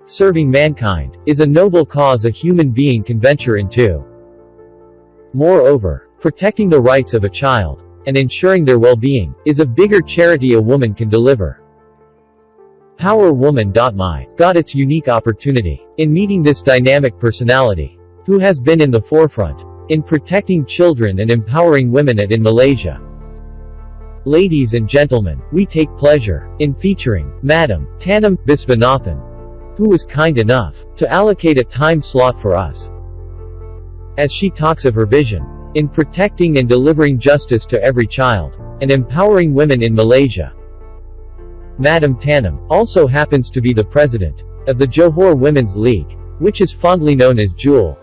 Serving mankind is a noble cause a human being can venture into. Moreover, protecting the rights of a child and ensuring their well-being is a bigger charity a woman can deliver. PowerWoman.my got its unique opportunity in meeting this dynamic personality, who has been in the forefront in protecting children and empowering women in Malaysia. Ladies and gentlemen, we take pleasure in featuring Madam Thanam Visvanathan, who was kind enough to allocate a time slot for us, as she talks of her vision in protecting and delivering justice to every child and empowering women in Malaysia. Madam Thanam also happens to be the president of the Johor Women's League, which is fondly known as Jewel.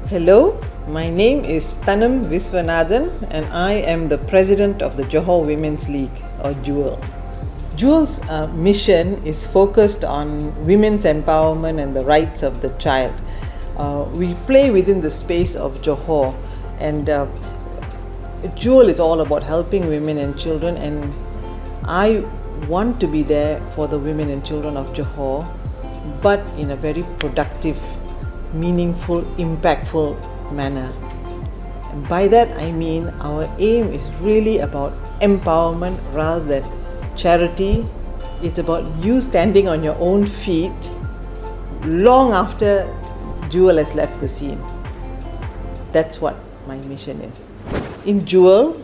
Hello, my name is Thanam Visvanathan and I am the president of the Johor Women's League, or Jewel. Jewel's mission is focused on women's empowerment and the rights of the child. We play within the space of Johor, and Jewel is all about helping women and children, and I want to be there for the women and children of Johor, but in a very productive, meaningful, impactful manner. And by that I mean our aim is really about empowerment rather than charity. It's about you standing on your own feet long after Jewel has left the scene. That's what my mission is. In Jewel,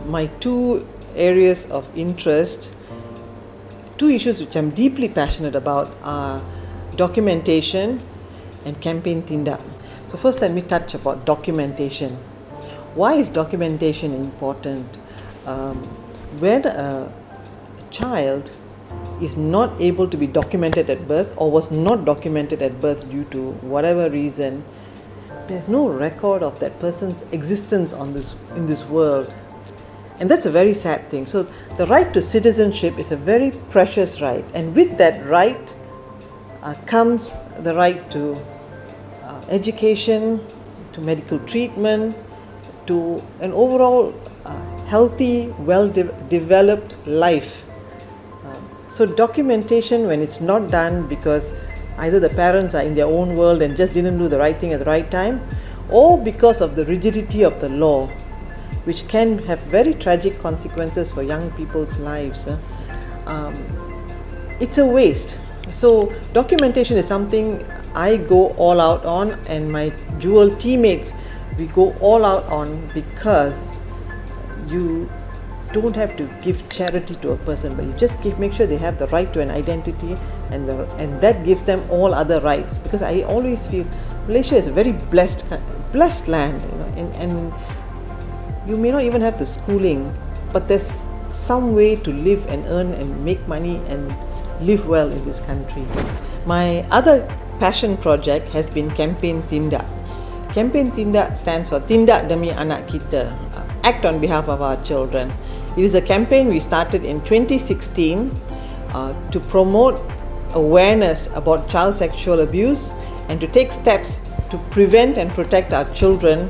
my two areas of interest, two issues which I'm deeply passionate about, are documentation and campaign Tinda. So first let me touch about documentation. Why is documentation important? When a child is not able to be documented at birth or was not documented at birth due to whatever reason, there's no record of that person's existence in this world. And that's a very sad thing. So the right to citizenship is a very precious right, and with that right comes the right to education, to medical treatment, to an overall healthy, well-developed life. So documentation, when it's not done because either the parents are in their own world and just didn't do the right thing at the right time, or because of the rigidity of the law, which can have very tragic consequences for young people's lives, it's a waste. So documentation is something I go all out on, and my Jewel teammates, we go all out on, because you don't have to give charity to a person, but you just make sure they have the right to an identity, and that gives them all other rights. Because I always feel Malaysia is a very blessed land, and you may not even have the schooling, but there's some way to live and earn and make money and live well in this country. My other passion project has been campaign Tinda. Campaign Tinda stands for Tinda Demi Anak Kita, act on behalf of our children. It is a campaign we started in 2016 to promote awareness about child sexual abuse and to take steps to prevent and protect our children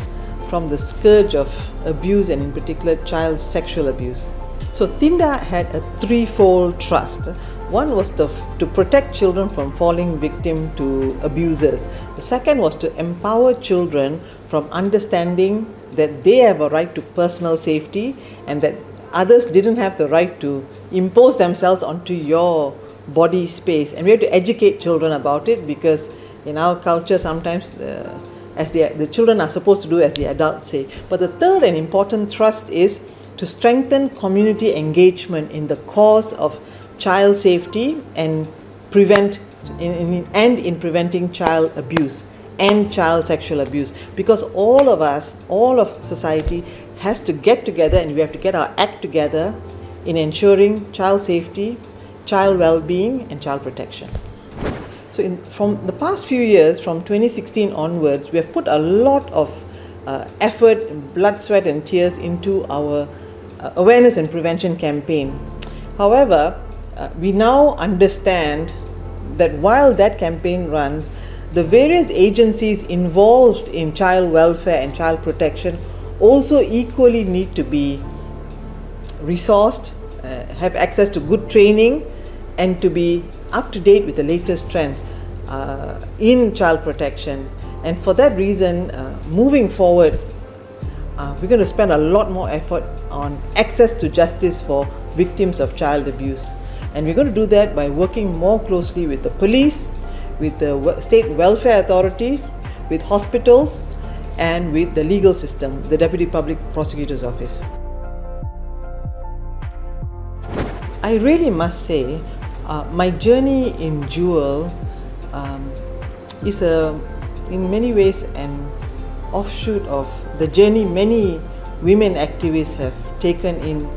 from the scourge of abuse, and in particular child sexual abuse. So Tinda had a threefold thrust. One was to protect children from falling victim to abusers. The second was to empower children from understanding that they have a right to personal safety and that others didn't have the right to impose themselves onto your body space. And we have to educate children about it, because in our culture sometimes the children are supposed to do as the adults say. But the third and important thrust is to strengthen community engagement in the cause of child safety and in preventing child abuse and child sexual abuse, because all of us, all of society has to get together, and we have to get our act together in ensuring child safety, child well-being and child protection. So from the past few years, from 2016 onwards, we have put a lot of effort, blood, sweat and tears into our awareness and prevention campaign. However, we now understand that while that campaign runs, the various agencies involved in child welfare and child protection also equally need to be resourced, have access to good training and to be up to date with the latest trends in child protection. And for that reason, moving forward, we're going to spend a lot more effort on access to justice for victims of child abuse. And we're going to do that by working more closely with the police, with the state welfare authorities, with hospitals, and with the legal system, the Deputy Public Prosecutor's Office. I really must say, my journey in Jewel is in many ways an offshoot of the journey many women activists have taken in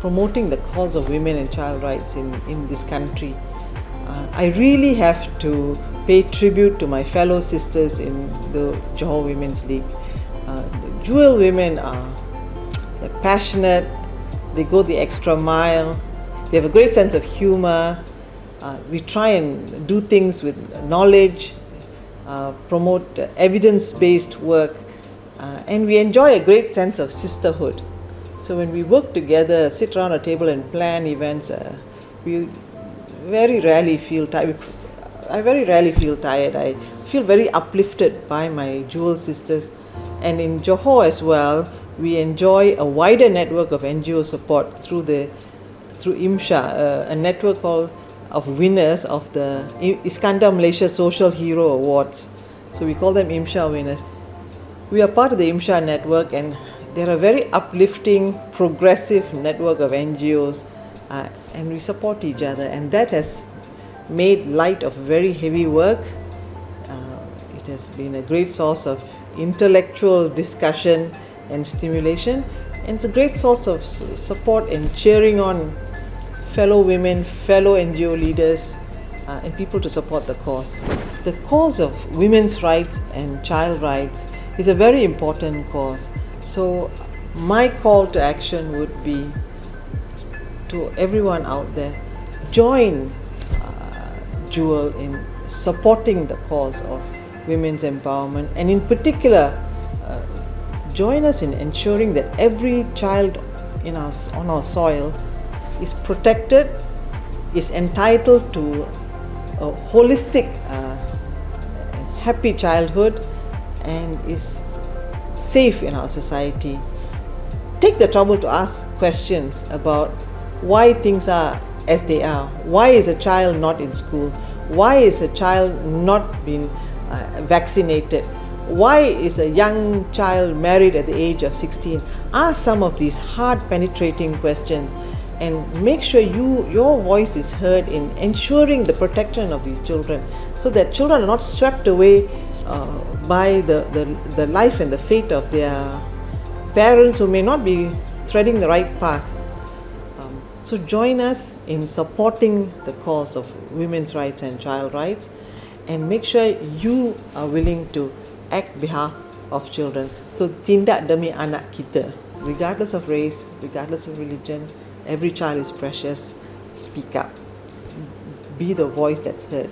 promoting the cause of women and child rights in this country. I really have to pay tribute to my fellow sisters in the Johor Women's League. The Jewel women they're passionate, they go the extra mile, they have a great sense of humor. We try and do things with knowledge, promote evidence-based work, and we enjoy a great sense of sisterhood. So when we work together, sit around a table and plan events, we very rarely feel tired. I very rarely feel tired. I feel very uplifted by my Jewel sisters. And in Johor as well, we enjoy a wider network of NGO support through IMSHA, a network of winners of the Iskandar Malaysia Social Hero Awards. So we call them IMSHA winners. We are part of the IMSHA network, and they're a very uplifting, progressive network of NGOs, and we support each other, and that has made light of very heavy work. It has been a great source of intellectual discussion and stimulation, and it's a great source of support and cheering on fellow women, fellow NGO leaders, and people to support the cause. The cause of women's rights and child rights is a very important cause. So my call to action would be to everyone out there, join Jewel in supporting the cause of women's empowerment, and in particular, join us in ensuring that every child on our soil is protected, is entitled to a holistic, happy childhood, and is safe in our society. Take the trouble to ask questions about why things are as they are. Why is a child not in school? Why is a child not being vaccinated? Why is a young child married at the age of 16? Ask some of these hard penetrating questions and make sure your voice is heard in ensuring the protection of these children, so that children are not swept away by the life and the fate of their parents who may not be treading the right path. So join us in supporting the cause of women's rights and child rights, and make sure you are willing to act behalf of children. So tindak demi anak kita, regardless of race, regardless of religion, every child is precious. Speak up. Be the voice that's heard.